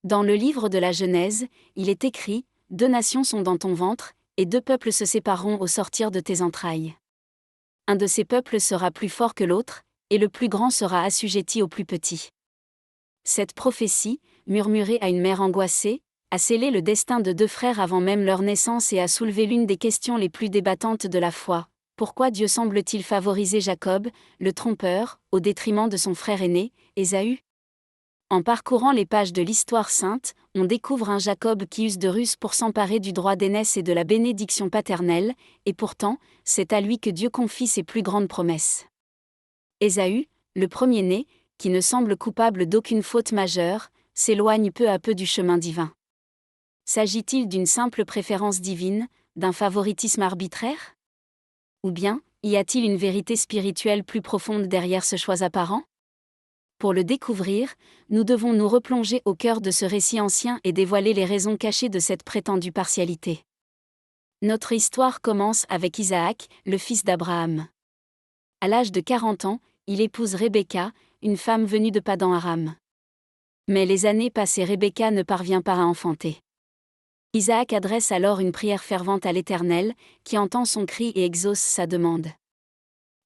Dans le livre de la Genèse, il est écrit « 2 nations sont dans ton ventre, et 2 peuples se sépareront au sortir de tes entrailles. Un de ces peuples sera plus fort que l'autre, et le plus grand sera assujetti au plus petit. » Cette prophétie, murmurée à une mère angoissée, a scellé le destin de 2 frères avant même leur naissance et a soulevé l'une des questions les plus débattantes de la foi. Pourquoi Dieu semble-t-il favoriser Jacob, le trompeur, au détriment de son frère aîné, Ésaü? En parcourant les pages de l'histoire sainte, on découvre un Jacob qui use de ruse pour s'emparer du droit d'aînesse et de la bénédiction paternelle, et pourtant, c'est à lui que Dieu confie ses plus grandes promesses. Ésaü, le premier-né, qui ne semble coupable d'aucune faute majeure, s'éloigne peu à peu du chemin divin. S'agit-il d'une simple préférence divine, d'un favoritisme arbitraire? Ou bien, y a-t-il une vérité spirituelle plus profonde derrière ce choix apparent? Pour le découvrir, nous devons nous replonger au cœur de ce récit ancien et dévoiler les raisons cachées de cette prétendue partialité. Notre histoire commence avec Isaac, le fils d'Abraham. À l'âge de 40 ans, il épouse Rebecca, une femme venue de Padan-Aram. Mais les années passent et Rebecca ne parvient pas à enfanter. Isaac adresse alors une prière fervente à l'Éternel, qui entend son cri et exauce sa demande.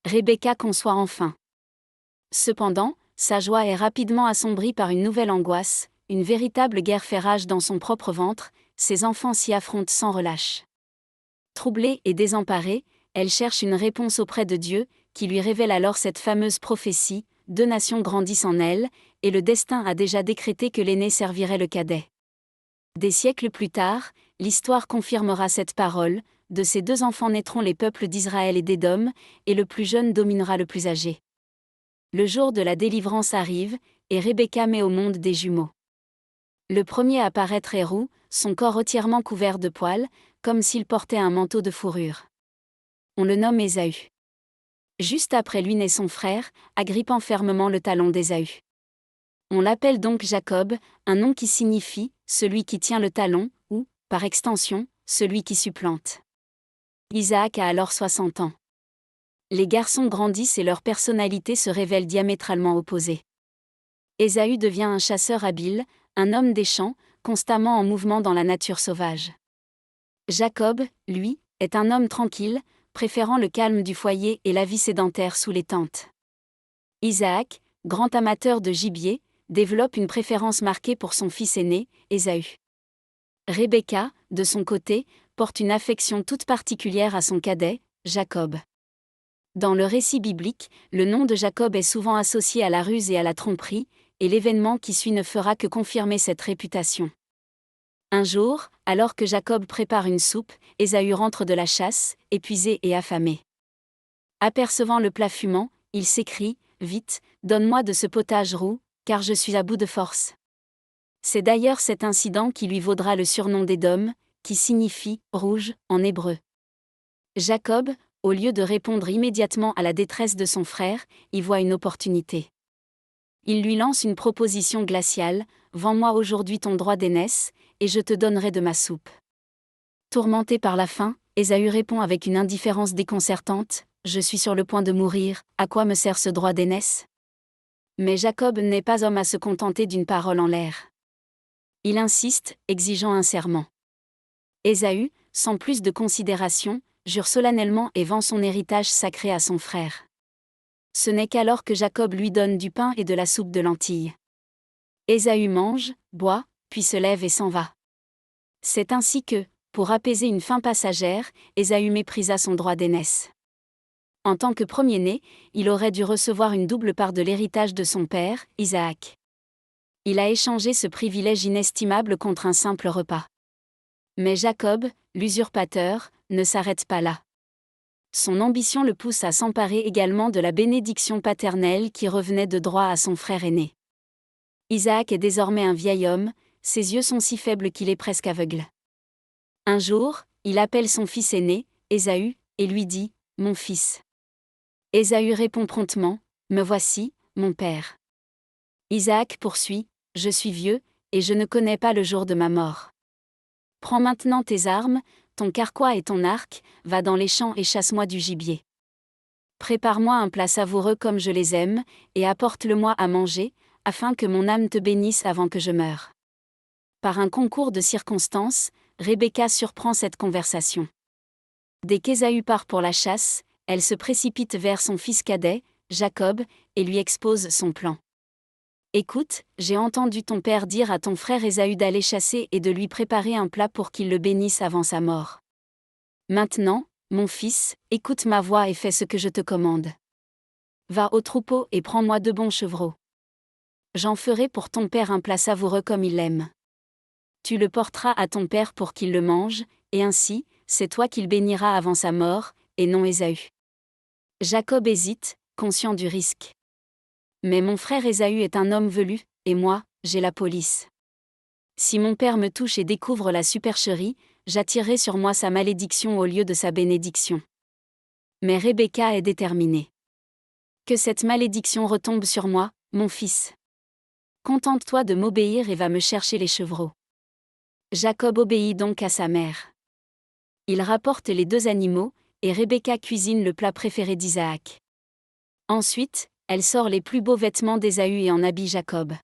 Rebecca conçoit enfin. Cependant, sa joie est rapidement assombrie par une nouvelle angoisse, une véritable guerre fait rage dans son propre ventre, ses enfants s'y affrontent sans relâche. Troublée et désemparée, elle cherche une réponse auprès de Dieu, qui lui révèle alors cette fameuse prophétie, 2 nations grandissent en elle, et le destin a déjà décrété que l'aîné servirait le cadet. Des siècles plus tard, l'histoire confirmera cette parole, de ces 2 enfants naîtront les peuples d'Israël et d'Édom, et le plus jeune dominera le plus âgé. Le jour de la délivrance arrive, et Rebecca met au monde des jumeaux. Le premier à paraître est roux, son corps entièrement couvert de poils, comme s'il portait un manteau de fourrure. On le nomme Ésaü. Juste après lui naît son frère, agrippant fermement le talon d'Ésaü. On l'appelle donc Jacob, un nom qui signifie « celui qui tient le talon » ou, par extension, « celui qui supplante ». Isaac a alors 60 ans. Les garçons grandissent et leur personnalité se révèle diamétralement opposée. Ésaü devient un chasseur habile, un homme des champs, constamment en mouvement dans la nature sauvage. Jacob, lui, est un homme tranquille, préférant le calme du foyer et la vie sédentaire sous les tentes. Isaac, grand amateur de gibier, développe une préférence marquée pour son fils aîné, Ésaü. Rebecca, de son côté, porte une affection toute particulière à son cadet, Jacob. Dans le récit biblique, le nom de Jacob est souvent associé à la ruse et à la tromperie, et l'événement qui suit ne fera que confirmer cette réputation. Un jour, alors que Jacob prépare une soupe, Ésaü rentre de la chasse, épuisé et affamé. Apercevant le plat fumant, il s'écrie « Vite, donne-moi de ce potage roux, car je suis à bout de force. » C'est d'ailleurs cet incident qui lui vaudra le surnom d'Édom, qui signifie « rouge » en hébreu. Jacob, au lieu de répondre immédiatement à la détresse de son frère, y voit une opportunité. Il lui lance une proposition glaciale, « Vends-moi aujourd'hui ton droit d'aînesse, et je te donnerai de ma soupe. » Tourmenté par la faim, Ésaü répond avec une indifférence déconcertante, « Je suis sur le point de mourir, à quoi me sert ce droit d'aînesse ?» Mais Jacob n'est pas homme à se contenter d'une parole en l'air. Il insiste, exigeant un serment. Ésaü, sans plus de considération, jure solennellement et vend son héritage sacré à son frère. Ce n'est qu'alors que Jacob lui donne du pain et de la soupe de lentilles. Ésaü mange, boit, puis se lève et s'en va. C'est ainsi que, pour apaiser une faim passagère, Ésaü méprisa son droit d'aînesse. En tant que premier-né, il aurait dû recevoir une double part de l'héritage de son père, Isaac. Il a échangé ce privilège inestimable contre un simple repas. Mais Jacob, l'usurpateur, ne s'arrête pas là. Son ambition le pousse à s'emparer également de la bénédiction paternelle qui revenait de droit à son frère aîné. Isaac est désormais un vieil homme, ses yeux sont si faibles qu'il est presque aveugle. Un jour, il appelle son fils aîné, Ésaü, et lui dit « Mon fils ». Ésaü répond promptement « Me voici, mon père ». Isaac poursuit « Je suis vieux, et je ne connais pas le jour de ma mort. Prends maintenant tes armes, ton carquois et ton arc, va dans les champs et chasse-moi du gibier. Prépare-moi un plat savoureux comme je les aime, et apporte-le-moi à manger, afin que mon âme te bénisse avant que je meure. Par un concours de circonstances, Rebecca surprend cette conversation. Dès qu'Ésaü part pour la chasse, elle se précipite vers son fils cadet, Jacob, et lui expose son plan. Écoute, j'ai entendu ton père dire à ton frère Ésaü d'aller chasser et de lui préparer un plat pour qu'il le bénisse avant sa mort. Maintenant, mon fils, écoute ma voix et fais ce que je te commande. Va au troupeau et prends-moi 2 bons chevreaux. J'en ferai pour ton père un plat savoureux comme il l'aime. Tu le porteras à ton père pour qu'il le mange, et ainsi, c'est toi qu'il bénira avant sa mort, et non Ésaü. Jacob hésite, conscient du risque. Mais mon frère Ésaü est un homme velu, et moi, j'ai la police. Si mon père me touche et découvre la supercherie, j'attirerai sur moi sa malédiction au lieu de sa bénédiction. Mais Rebecca est déterminée. Que cette malédiction retombe sur moi, mon fils. Contente-toi de m'obéir et va me chercher les chevreaux. Jacob obéit donc à sa mère. Il rapporte les 2 animaux, et Rebecca cuisine le plat préféré d'Isaac. Ensuite, elle sort les plus beaux vêtements d'Ésaü et en habille Jacob.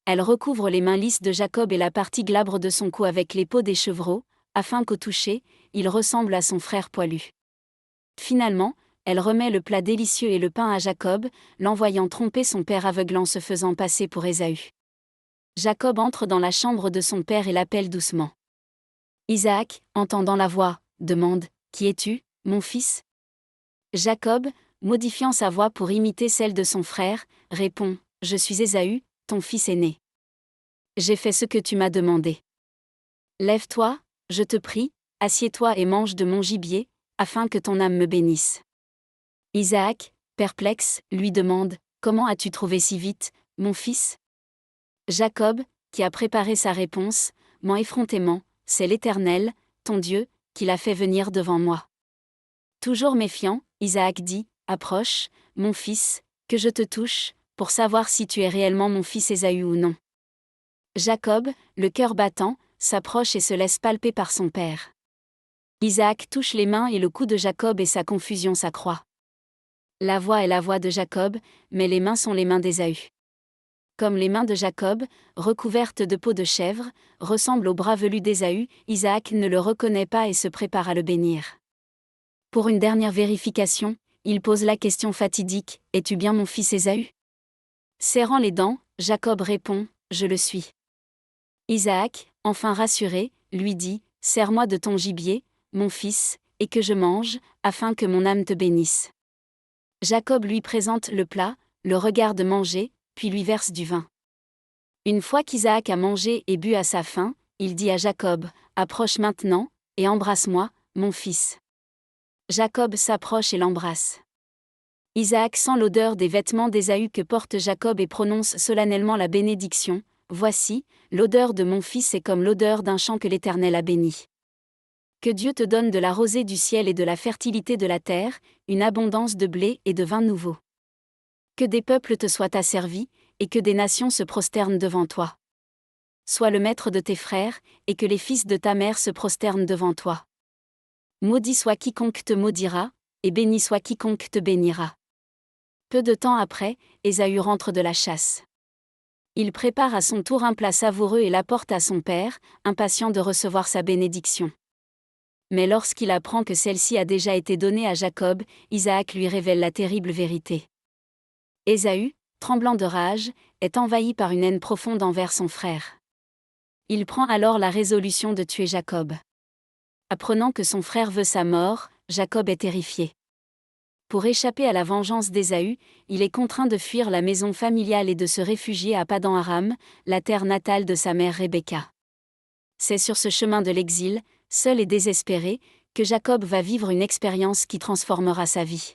Elle recouvre les mains lisses de Jacob et la partie glabre de son cou avec les peaux des chevreaux, afin qu'au toucher, il ressemble à son frère poilu. Finalement, elle remet le plat délicieux et le pain à Jacob, l'envoyant tromper son père aveugle en se faisant passer pour Ésaü. Jacob entre dans la chambre de son père et l'appelle doucement. Isaac, entendant la voix, demande « Qui es-tu, mon fils ?» Jacob, modifiant sa voix pour imiter celle de son frère, répond « Je suis Ésaü, ton fils aîné. J'ai fait ce que tu m'as demandé. Lève-toi, je te prie, assieds-toi et mange de mon gibier, afin que ton âme me bénisse. » Isaac, perplexe, lui demande « Comment as-tu trouvé si vite, mon fils ?» Jacob, qui a préparé sa réponse, ment effrontément « C'est l'Éternel, ton Dieu, qui l'a fait venir devant moi. » Toujours méfiant, Isaac dit « Approche, mon fils, que je te touche, pour savoir si tu es réellement mon fils Ésaü ou non. » Jacob, le cœur battant, s'approche et se laisse palper par son père. Isaac touche les mains et le cou de Jacob et sa confusion s'accroît. La voix est la voix de Jacob, mais les mains sont les mains d'Ésaü. Comme les mains de Jacob, recouvertes de peau de chèvre, ressemblent aux bras velus d'Ésaü, Isaac ne le reconnaît pas et se prépare à le bénir. Pour une dernière vérification, il pose la question fatidique « Es-tu bien mon fils Ésaü ?» Serrant les dents, Jacob répond « Je le suis. » Isaac, enfin rassuré, lui dit « Sers-moi de ton gibier, mon fils, et que je mange, afin que mon âme te bénisse. » Jacob lui présente le plat, le regarde manger, puis lui verse du vin. Une fois qu'Isaac a mangé et bu à sa faim, il dit à Jacob « Approche maintenant, et embrasse-moi, mon fils. » Jacob s'approche et l'embrasse. Isaac sent l'odeur des vêtements d'Ésaü que porte Jacob et prononce solennellement la bénédiction « Voici, l'odeur de mon fils est comme l'odeur d'un champ que l'Éternel a béni. » Que Dieu te donne de la rosée du ciel et de la fertilité de la terre, une abondance de blé et de vin nouveau. Que des peuples te soient asservis, et que des nations se prosternent devant toi. Sois le maître de tes frères, et que les fils de ta mère se prosternent devant toi. Maudit soit quiconque te maudira, et béni soit quiconque te bénira. Peu de temps après, Ésaü rentre de la chasse. Il prépare à son tour un plat savoureux et l'apporte à son père, impatient de recevoir sa bénédiction. Mais lorsqu'il apprend que celle-ci a déjà été donnée à Jacob, Isaac lui révèle la terrible vérité. Ésaü, tremblant de rage, est envahi par une haine profonde envers son frère. Il prend alors la résolution de tuer Jacob. Apprenant que son frère veut sa mort, Jacob est terrifié. Pour échapper à la vengeance d'Ésaü, il est contraint de fuir la maison familiale et de se réfugier à Padan-Aram, la terre natale de sa mère Rebecca. C'est sur ce chemin de l'exil, seul et désespéré, que Jacob va vivre une expérience qui transformera sa vie.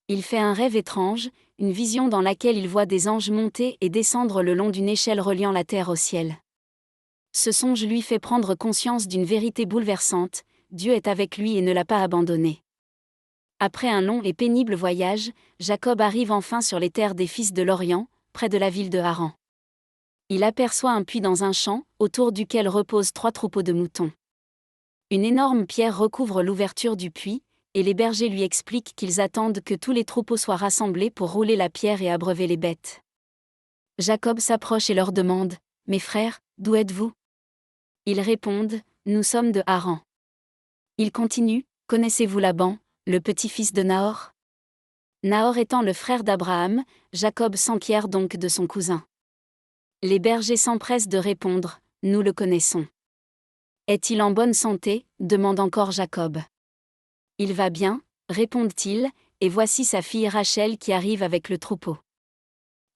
Il fait un rêve étrange, une vision dans laquelle il voit des anges monter et descendre le long d'une échelle reliant la terre au ciel. Ce songe lui fait prendre conscience d'une vérité bouleversante, Dieu est avec lui et ne l'a pas abandonné. Après un long et pénible voyage, Jacob arrive enfin sur les terres des fils de l'Orient, près de la ville de Haran. Il aperçoit un puits dans un champ, autour duquel reposent 3 troupeaux de moutons. Une énorme pierre recouvre l'ouverture du puits, et les bergers lui expliquent qu'ils attendent que tous les troupeaux soient rassemblés pour rouler la pierre et abreuver les bêtes. Jacob s'approche et leur demande « Mes frères, d'où êtes-vous ? Ils répondent, nous sommes de Haran. Il continue, connaissez-vous Laban, le petit-fils de Nahor ? Nahor étant le frère d'Abraham, Jacob s'enquiert donc de son cousin. Les bergers s'empressent de répondre, nous le connaissons. Est-il en bonne santé ? Demande encore Jacob. Il va bien, répondent-ils, et voici sa fille Rachel qui arrive avec le troupeau.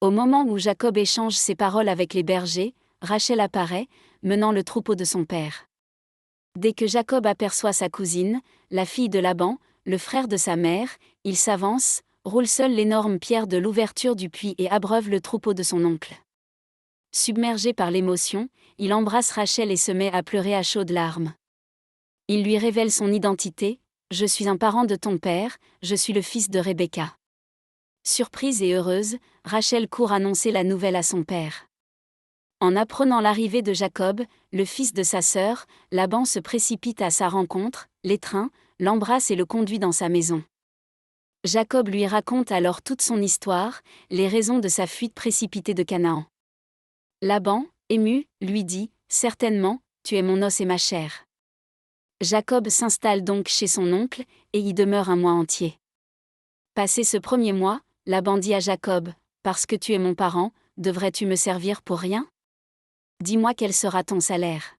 Au moment où Jacob échange ces paroles avec les bergers, Rachel apparaît, menant le troupeau de son père. Dès que Jacob aperçoit sa cousine, la fille de Laban, le frère de sa mère, il s'avance, roule seul l'énorme pierre de l'ouverture du puits et abreuve le troupeau de son oncle. Submergé par l'émotion, il embrasse Rachel et se met à pleurer à chaudes larmes. Il lui révèle son identité, « Je suis un parent de ton père, je suis le fils de Rebecca. » Surprise et heureuse, Rachel court annoncer la nouvelle à son père. En apprenant l'arrivée de Jacob, le fils de sa sœur, Laban se précipite à sa rencontre, l'étreint, l'embrasse et le conduit dans sa maison. Jacob lui raconte alors toute son histoire, les raisons de sa fuite précipitée de Canaan. Laban, ému, lui dit, « Certainement, tu es mon os et ma chair. » Jacob s'installe donc chez son oncle, et y demeure un mois entier. Passé ce premier mois, Laban dit à Jacob, « Parce que tu es mon parent, devrais-tu me servir pour rien ? Dis-moi quel sera ton salaire. »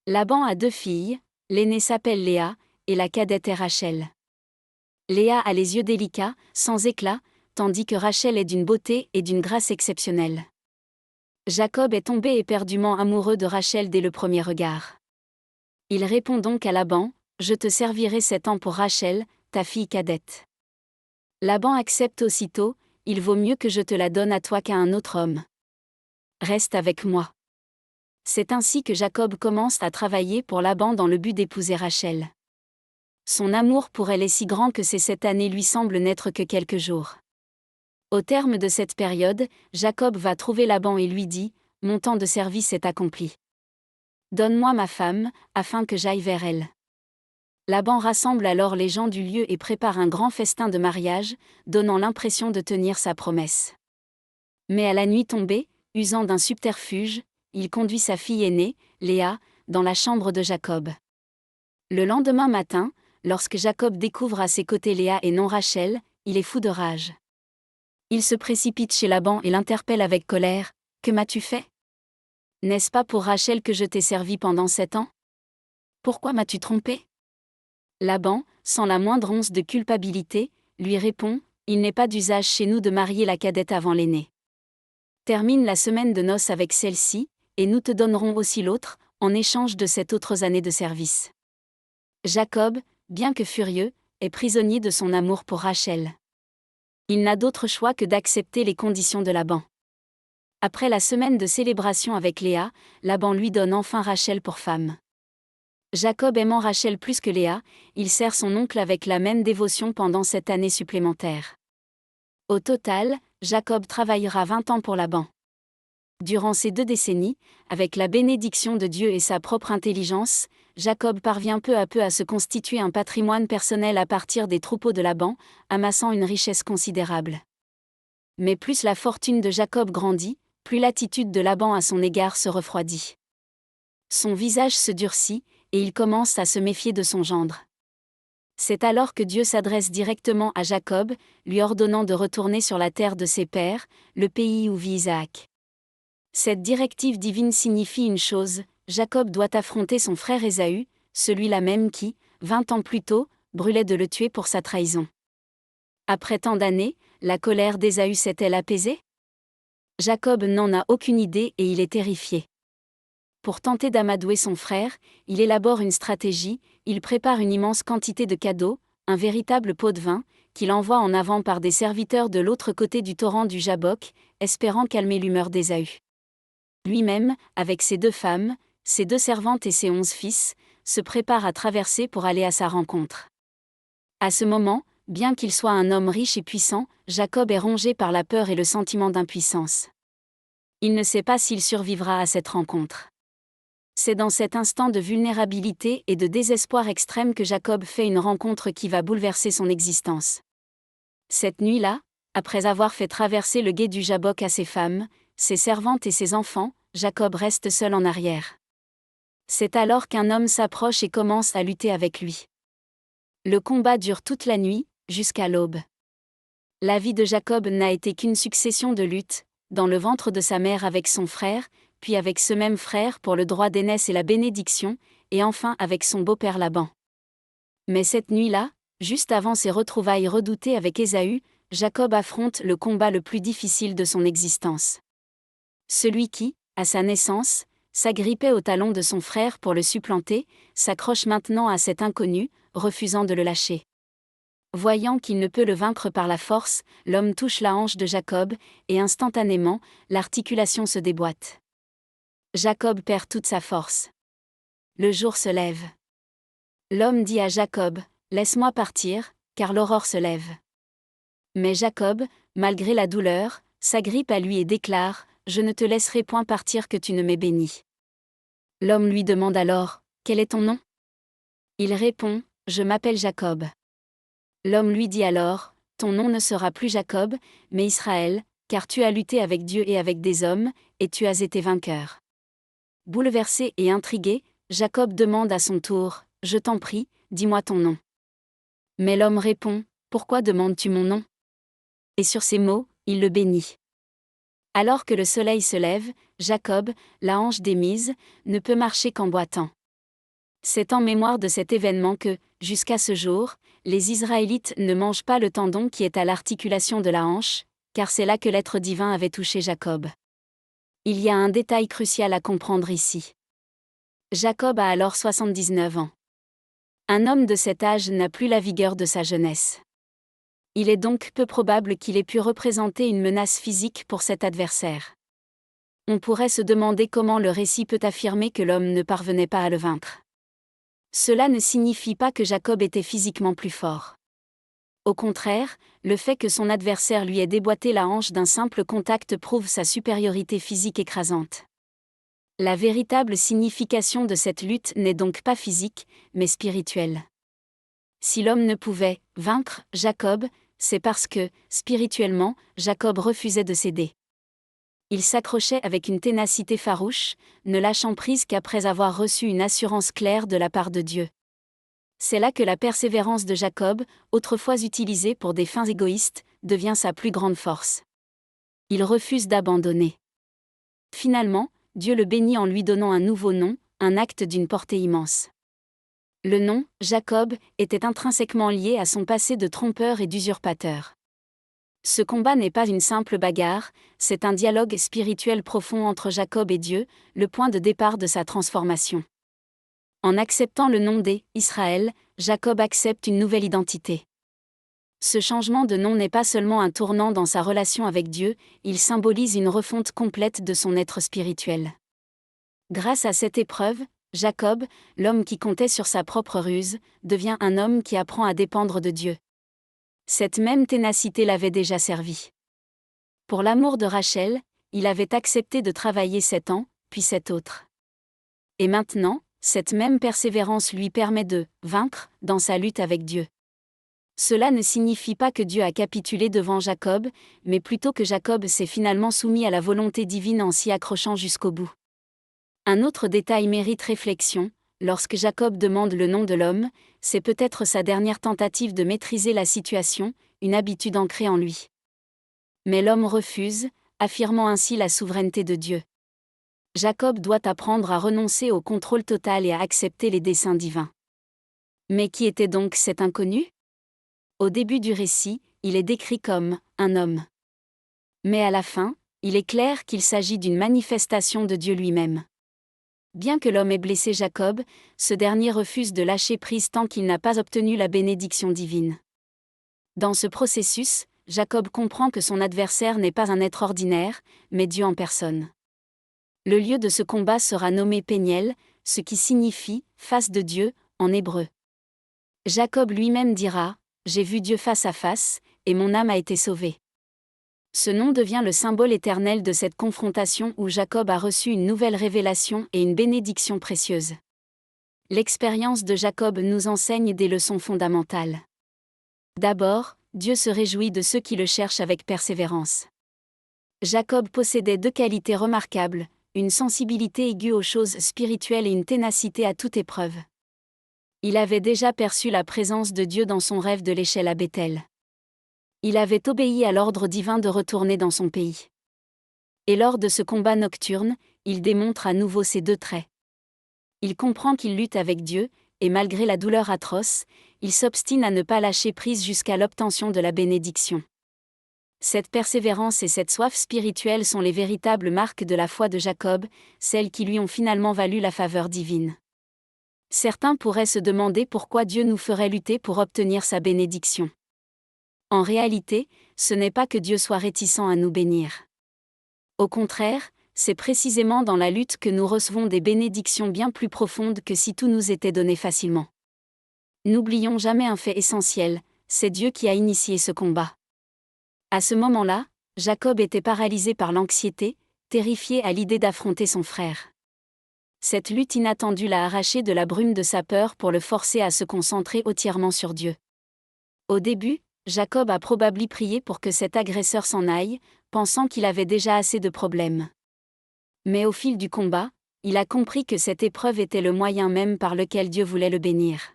Laban a 2 filles, l'aînée s'appelle Léa, et la cadette est Rachel. Léa a les yeux délicats, sans éclat, tandis que Rachel est d'une beauté et d'une grâce exceptionnelle. Jacob est tombé éperdument amoureux de Rachel dès le premier regard. Il répond donc à Laban, « Je te servirai 7 ans pour Rachel, ta fille cadette. » Laban accepte aussitôt, « Il vaut mieux que je te la donne à toi qu'à un autre homme. Reste avec moi. » C'est ainsi que Jacob commence à travailler pour Laban dans le but d'épouser Rachel. Son amour pour elle est si grand que ces 7 années lui semblent n'être que quelques jours. Au terme de cette période, Jacob va trouver Laban et lui dit, « Mon temps de service est accompli. Donne-moi ma femme, afin que j'aille vers elle. » Laban rassemble alors les gens du lieu et prépare un grand festin de mariage, donnant l'impression de tenir sa promesse. Mais à la nuit tombée, usant d'un subterfuge, il conduit sa fille aînée, Léa, dans la chambre de Jacob. Le lendemain matin, lorsque Jacob découvre à ses côtés Léa et non Rachel, il est fou de rage. Il se précipite chez Laban et l'interpelle avec colère, « Que m'as-tu fait ? N'est-ce pas pour Rachel que je t'ai servi pendant 7 ans ? Pourquoi m'as-tu trompé ?» Laban, sans la moindre once de culpabilité, lui répond, « Il n'est pas d'usage chez nous de marier la cadette avant l'aînée. Termine la semaine de noces avec celle-ci, et nous te donnerons aussi l'autre, en échange de 7 autres années de service. » Jacob, bien que furieux, est prisonnier de son amour pour Rachel. Il n'a d'autre choix que d'accepter les conditions de Laban. Après la semaine de célébration avec Léa, Laban lui donne enfin Rachel pour femme. Jacob aimant Rachel plus que Léa, il sert son oncle avec la même dévotion pendant 7 années supplémentaires. Au total, Jacob travaillera 20 ans pour Laban. Durant ces 2 décennies, avec la bénédiction de Dieu et sa propre intelligence, Jacob parvient peu à peu à se constituer un patrimoine personnel à partir des troupeaux de Laban, amassant une richesse considérable. Mais plus la fortune de Jacob grandit, plus l'attitude de Laban à son égard se refroidit. Son visage se durcit, et il commence à se méfier de son gendre. C'est alors que Dieu s'adresse directement à Jacob, lui ordonnant de retourner sur la terre de ses pères, le pays où vit Isaac. Cette directive divine signifie une chose, Jacob doit affronter son frère Ésaü, celui-là même qui, 20 ans plus tôt, brûlait de le tuer pour sa trahison. Après tant d'années, la colère d'Ésaü s'est-elle apaisée ? Jacob n'en a aucune idée et il est terrifié. Pour tenter d'amadouer son frère, il élabore une stratégie, il prépare une immense quantité de cadeaux, un véritable pot de vin, qu'il envoie en avant par des serviteurs de l'autre côté du torrent du Jabbok, espérant calmer l'humeur d'Ésaü. Lui-même, avec ses 2 femmes, ses 2 servantes et ses 11 fils, se prépare à traverser pour aller à sa rencontre. À ce moment, bien qu'il soit un homme riche et puissant, Jacob est rongé par la peur et le sentiment d'impuissance. Il ne sait pas s'il survivra à cette rencontre. C'est dans cet instant de vulnérabilité et de désespoir extrême que Jacob fait une rencontre qui va bouleverser son existence. Cette nuit-là, après avoir fait traverser le gué du Jabbok à ses femmes, ses servantes et ses enfants, Jacob reste seul en arrière. C'est alors qu'un homme s'approche et commence à lutter avec lui. Le combat dure toute la nuit, jusqu'à l'aube. La vie de Jacob n'a été qu'une succession de luttes, dans le ventre de sa mère avec son frère, puis avec ce même frère pour le droit d'aînesse et la bénédiction, et enfin avec son beau-père Laban. Mais cette nuit-là, juste avant ses retrouvailles redoutées avec Ésaü, Jacob affronte le combat le plus difficile de son existence. Celui qui, à sa naissance, s'agrippait au talon de son frère pour le supplanter, s'accroche maintenant à cet inconnu, refusant de le lâcher. Voyant qu'il ne peut le vaincre par la force, l'homme touche la hanche de Jacob, et instantanément, l'articulation se déboîte. Jacob perd toute sa force. Le jour se lève. L'homme dit à Jacob, « Laisse-moi partir, car l'aurore se lève. » Mais Jacob, malgré la douleur, s'agrippe à lui et déclare, « Je ne te laisserai point partir que tu ne m'aies béni. » L'homme lui demande alors, « Quel est ton nom ?» Il répond, « Je m'appelle Jacob. » L'homme lui dit alors, « Ton nom ne sera plus Jacob, mais Israël, car tu as lutté avec Dieu et avec des hommes, et tu as été vainqueur. » Bouleversé et intrigué, Jacob demande à son tour, « Je t'en prie, dis-moi ton nom. » Mais l'homme répond, « Pourquoi demandes-tu mon nom ?» Et sur ces mots, il le bénit. Alors que le soleil se lève, Jacob, la hanche démise, ne peut marcher qu'en boitant. C'est en mémoire de cet événement que, jusqu'à ce jour, les Israélites ne mangent pas le tendon qui est à l'articulation de la hanche, car c'est là que l'être divin avait touché Jacob. Il y a un détail crucial à comprendre ici. Jacob a alors 79 ans. Un homme de cet âge n'a plus la vigueur de sa jeunesse. Il est donc peu probable qu'il ait pu représenter une menace physique pour cet adversaire. On pourrait se demander comment le récit peut affirmer que l'homme ne parvenait pas à le vaincre. Cela ne signifie pas que Jacob était physiquement plus fort. Au contraire, le fait que son adversaire lui ait déboîté la hanche d'un simple contact prouve sa supériorité physique écrasante. La véritable signification de cette lutte n'est donc pas physique, mais spirituelle. Si l'homme ne pouvait vaincre Jacob, c'est parce que, spirituellement, Jacob refusait de céder. Il s'accrochait avec une ténacité farouche, ne lâchant prise qu'après avoir reçu une assurance claire de la part de Dieu. C'est là que la persévérance de Jacob, autrefois utilisée pour des fins égoïstes, devient sa plus grande force. Il refuse d'abandonner. Finalement, Dieu le bénit en lui donnant un nouveau nom, un acte d'une portée immense. Le nom, Jacob, était intrinsèquement lié à son passé de trompeur et d'usurpateur. Ce combat n'est pas une simple bagarre, c'est un dialogue spirituel profond entre Jacob et Dieu, le point de départ de sa transformation. En acceptant le nom d'Israël, Jacob accepte une nouvelle identité. Ce changement de nom n'est pas seulement un tournant dans sa relation avec Dieu, il symbolise une refonte complète de son être spirituel. Grâce à cette épreuve, Jacob, l'homme qui comptait sur sa propre ruse, devient un homme qui apprend à dépendre de Dieu. Cette même ténacité l'avait déjà servi. Pour l'amour de Rachel, il avait accepté de travailler 7 ans, puis 7 autres. Et maintenant, cette même persévérance lui permet de vaincre dans sa lutte avec Dieu. Cela ne signifie pas que Dieu a capitulé devant Jacob, mais plutôt que Jacob s'est finalement soumis à la volonté divine en s'y accrochant jusqu'au bout. Un autre détail mérite réflexion, lorsque Jacob demande le nom de l'homme, c'est peut-être sa dernière tentative de maîtriser la situation, une habitude ancrée en lui. Mais l'homme refuse, affirmant ainsi la souveraineté de Dieu. Jacob doit apprendre à renoncer au contrôle total et à accepter les desseins divins. Mais qui était donc cet inconnu ? Au début du récit, il est décrit comme « un homme ». Mais à la fin, il est clair qu'il s'agit d'une manifestation de Dieu lui-même. Bien que l'homme ait blessé Jacob, ce dernier refuse de lâcher prise tant qu'il n'a pas obtenu la bénédiction divine. Dans ce processus, Jacob comprend que son adversaire n'est pas un être ordinaire, mais Dieu en personne. Le lieu de ce combat sera nommé Péniel, ce qui signifie « face de Dieu » en hébreu. Jacob lui-même dira « J'ai vu Dieu face à face, et mon âme a été sauvée ». Ce nom devient le symbole éternel de cette confrontation où Jacob a reçu une nouvelle révélation et une bénédiction précieuse. L'expérience de Jacob nous enseigne des leçons fondamentales. D'abord, Dieu se réjouit de ceux qui le cherchent avec persévérance. Jacob possédait 2 qualités remarquables, une sensibilité aiguë aux choses spirituelles et une ténacité à toute épreuve. Il avait déjà perçu la présence de Dieu dans son rêve de l'échelle à Béthel. Il avait obéi à l'ordre divin de retourner dans son pays. Et lors de ce combat nocturne, il démontre à nouveau ces deux traits. Il comprend qu'il lutte avec Dieu, et malgré la douleur atroce, il s'obstine à ne pas lâcher prise jusqu'à l'obtention de la bénédiction. Cette persévérance et cette soif spirituelle sont les véritables marques de la foi de Jacob, celles qui lui ont finalement valu la faveur divine. Certains pourraient se demander pourquoi Dieu nous ferait lutter pour obtenir sa bénédiction. En réalité, ce n'est pas que Dieu soit réticent à nous bénir. Au contraire, c'est précisément dans la lutte que nous recevons des bénédictions bien plus profondes que si tout nous était donné facilement. N'oublions jamais un fait essentiel, c'est Dieu qui a initié ce combat. À ce moment-là, Jacob était paralysé par l'anxiété, terrifié à l'idée d'affronter son frère. Cette lutte inattendue l'a arraché de la brume de sa peur pour le forcer à se concentrer entièrement sur Dieu. Au début, Jacob a probablement prié pour que cet agresseur s'en aille, pensant qu'il avait déjà assez de problèmes. Mais au fil du combat, il a compris que cette épreuve était le moyen même par lequel Dieu voulait le bénir.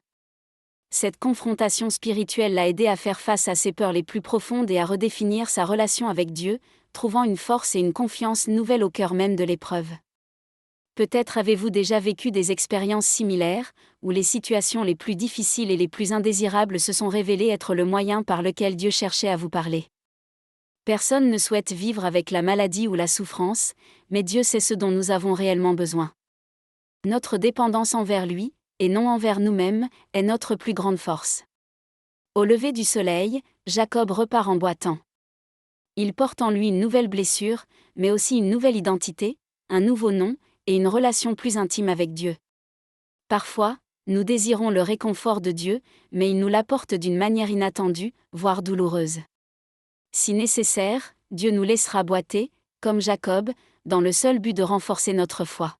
Cette confrontation spirituelle l'a aidé à faire face à ses peurs les plus profondes et à redéfinir sa relation avec Dieu, trouvant une force et une confiance nouvelles au cœur même de l'épreuve. Peut-être avez-vous déjà vécu des expériences similaires, où les situations les plus difficiles et les plus indésirables se sont révélées être le moyen par lequel Dieu cherchait à vous parler. Personne ne souhaite vivre avec la maladie ou la souffrance, mais Dieu sait ce dont nous avons réellement besoin. Notre dépendance envers lui, et non envers nous-mêmes, est notre plus grande force. Au lever du soleil, Jacob repart en boitant. Il porte en lui une nouvelle blessure, mais aussi une nouvelle identité, un nouveau nom, et une relation plus intime avec Dieu. Parfois, nous désirons le réconfort de Dieu, mais il nous l'apporte d'une manière inattendue, voire douloureuse. Si nécessaire, Dieu nous laissera boiter, comme Jacob, dans le seul but de renforcer notre foi.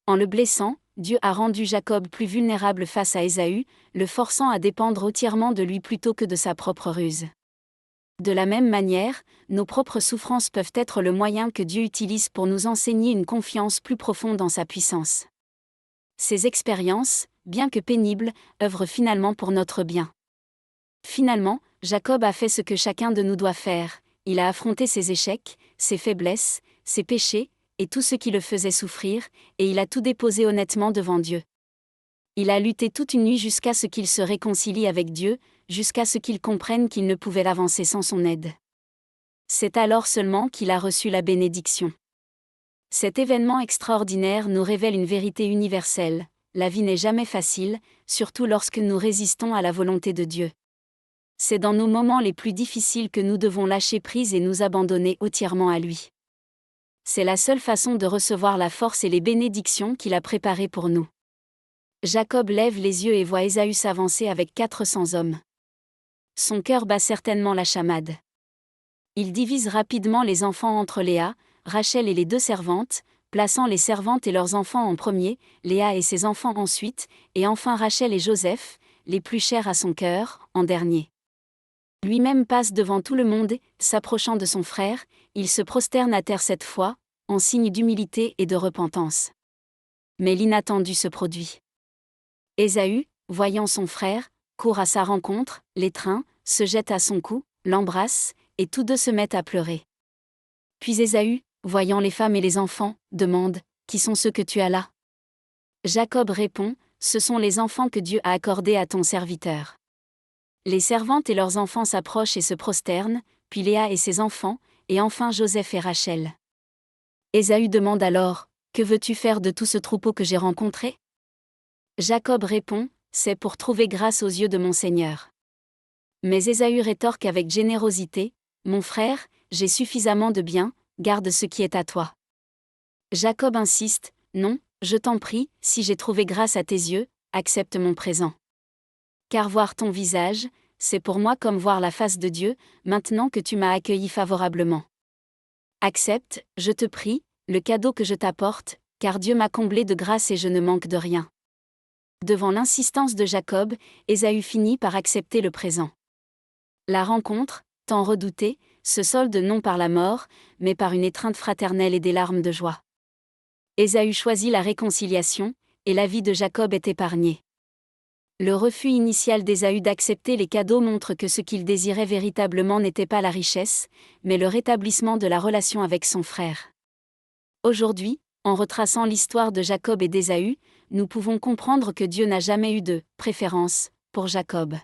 En le blessant, Dieu a rendu Jacob plus vulnérable face à Ésaü, le forçant à dépendre entièrement de lui plutôt que de sa propre ruse. De la même manière, nos propres souffrances peuvent être le moyen que Dieu utilise pour nous enseigner une confiance plus profonde en sa puissance. Ces expériences, bien que pénibles, œuvrent finalement pour notre bien. Finalement, Jacob a fait ce que chacun de nous doit faire, il a affronté ses échecs, ses faiblesses, ses péchés, et tout ce qui le faisait souffrir, et il a tout déposé honnêtement devant Dieu. Il a lutté toute une nuit jusqu'à ce qu'il se réconcilie avec Dieu, jusqu'à ce qu'il comprenne qu'il ne pouvait avancer sans son aide. C'est alors seulement qu'il a reçu la bénédiction. Cet événement extraordinaire nous révèle une vérité universelle, la vie n'est jamais facile, surtout lorsque nous résistons à la volonté de Dieu. C'est dans nos moments les plus difficiles que nous devons lâcher prise et nous abandonner entièrement à lui. C'est la seule façon de recevoir la force et les bénédictions qu'il a préparées pour nous. Jacob lève les yeux et voit Ésaü s'avancer avec 400 hommes. Son cœur bat certainement la chamade. Il divise rapidement les enfants entre Léa, Rachel et les deux servantes, plaçant les servantes et leurs enfants en premier, Léa et ses enfants ensuite, et enfin Rachel et Joseph, les plus chers à son cœur, en dernier. Lui-même passe devant tout le monde, s'approchant de son frère, il se prosterne à terre cette fois, en signe d'humilité et de repentance. Mais l'inattendu se produit. Ésaü, voyant son frère, court à sa rencontre, l'étreint, se jette à son cou, l'embrasse, et tous deux se mettent à pleurer. Puis Ésaü, voyant les femmes et les enfants, demande « Qui sont ceux que tu as là ?» Jacob répond « Ce sont les enfants que Dieu a accordés à ton serviteur. » Les servantes et leurs enfants s'approchent et se prosternent, puis Léa et ses enfants, et enfin Joseph et Rachel. Ésaü demande alors « Que veux-tu faire de tout ce troupeau que j'ai rencontré ?» Jacob répond « C'est pour trouver grâce aux yeux de mon Seigneur. » Mais Ésaü rétorque avec générosité « Mon frère, j'ai suffisamment de biens, garde ce qui est à toi. » Jacob insiste « Non, je t'en prie, si j'ai trouvé grâce à tes yeux, accepte mon présent. Car voir ton visage, c'est pour moi comme voir la face de Dieu, maintenant que tu m'as accueilli favorablement. Accepte, je te prie, le cadeau que je t'apporte, car Dieu m'a comblé de grâce et je ne manque de rien. » Devant l'insistance de Jacob, Ésaü finit par accepter le présent. La rencontre, tant redoutée, se solde non par la mort, mais par une étreinte fraternelle et des larmes de joie. Ésaü choisit la réconciliation, et la vie de Jacob est épargnée. Le refus initial d'Ésaü d'accepter les cadeaux montre que ce qu'il désirait véritablement n'était pas la richesse, mais le rétablissement de la relation avec son frère. Aujourd'hui, en retraçant l'histoire de Jacob et d'Ésaü, nous pouvons comprendre que Dieu n'a jamais eu de « préférence » pour Jacob.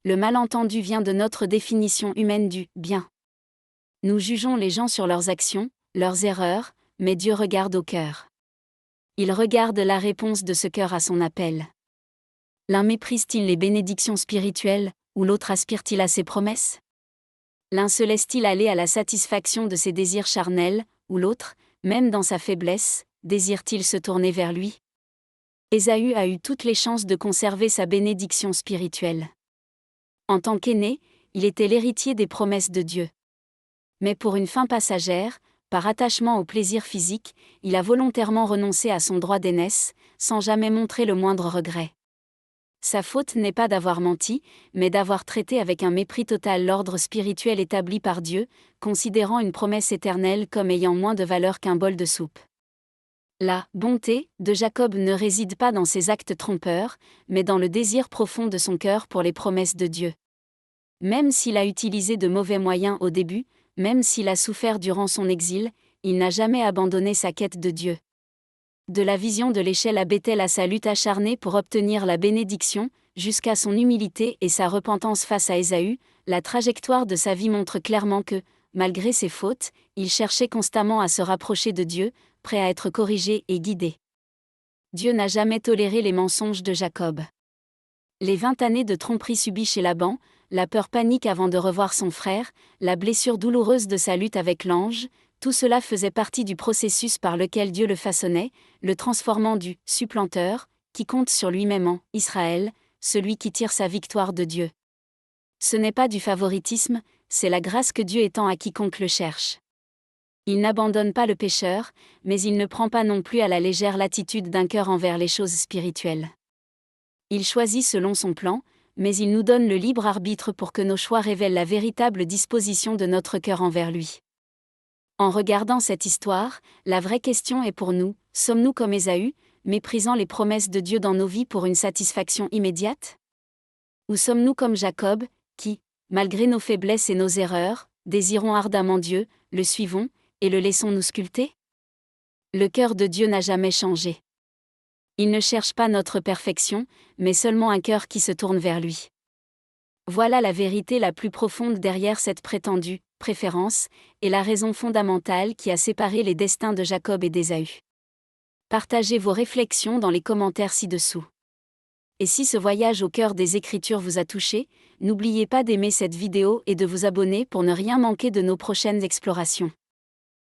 Le malentendu vient de notre définition humaine du « bien ». Nous jugeons les gens sur leurs actions, leurs erreurs, mais Dieu regarde au cœur. Il regarde la réponse de ce cœur à son appel. L'un méprise-t-il les bénédictions spirituelles, ou l'autre aspire-t-il à ses promesses? L'un se laisse-t-il aller à la satisfaction de ses désirs charnels, ou l'autre, même dans sa faiblesse, désire-t-il se tourner vers lui? Ésaü a eu toutes les chances de conserver sa bénédiction spirituelle. En tant qu'aîné, il était l'héritier des promesses de Dieu. Mais pour une fin passagère, par attachement au plaisir physique, il a volontairement renoncé à son droit d'aînesse, sans jamais montrer le moindre regret. Sa faute n'est pas d'avoir menti, mais d'avoir traité avec un mépris total l'ordre spirituel établi par Dieu, considérant une promesse éternelle comme ayant moins de valeur qu'un bol de soupe. La bonté de Jacob ne réside pas dans ses actes trompeurs, mais dans le désir profond de son cœur pour les promesses de Dieu. Même s'il a utilisé de mauvais moyens au début, même s'il a souffert durant son exil, il n'a jamais abandonné sa quête de Dieu. De la vision de l'échelle à Béthel à sa lutte acharnée pour obtenir la bénédiction, jusqu'à son humilité et sa repentance face à Ésaü, la trajectoire de sa vie montre clairement que, malgré ses fautes, il cherchait constamment à se rapprocher de Dieu, prêt à être corrigé et guidé. Dieu n'a jamais toléré les mensonges de Jacob. Les 20 années de tromperie subies chez Laban, la peur panique avant de revoir son frère, la blessure douloureuse de sa lutte avec l'ange, tout cela faisait partie du processus par lequel Dieu le façonnait, le transformant du « supplanteur » qui compte sur lui-même en « Israël », celui qui tire sa victoire de Dieu. Ce n'est pas du favoritisme, c'est la grâce que Dieu étend à quiconque le cherche. Il n'abandonne pas le pécheur, mais il ne prend pas non plus à la légère l'attitude d'un cœur envers les choses spirituelles. Il choisit selon son plan, mais il nous donne le libre arbitre pour que nos choix révèlent la véritable disposition de notre cœur envers lui. En regardant cette histoire, la vraie question est pour nous, sommes-nous comme Ésaü, méprisant les promesses de Dieu dans nos vies pour une satisfaction immédiate? Ou sommes-nous comme Jacob, qui, malgré nos faiblesses et nos erreurs, désirons ardemment Dieu, le suivons, et le laissons nous sculpter? Le cœur de Dieu n'a jamais changé. Il ne cherche pas notre perfection, mais seulement un cœur qui se tourne vers lui. Voilà la vérité la plus profonde derrière cette prétendue préférence, et la raison fondamentale qui a séparé les destins de Jacob et d'Ésaü. Partagez vos réflexions dans les commentaires ci-dessous. Et si ce voyage au cœur des Écritures vous a touché, n'oubliez pas d'aimer cette vidéo et de vous abonner pour ne rien manquer de nos prochaines explorations.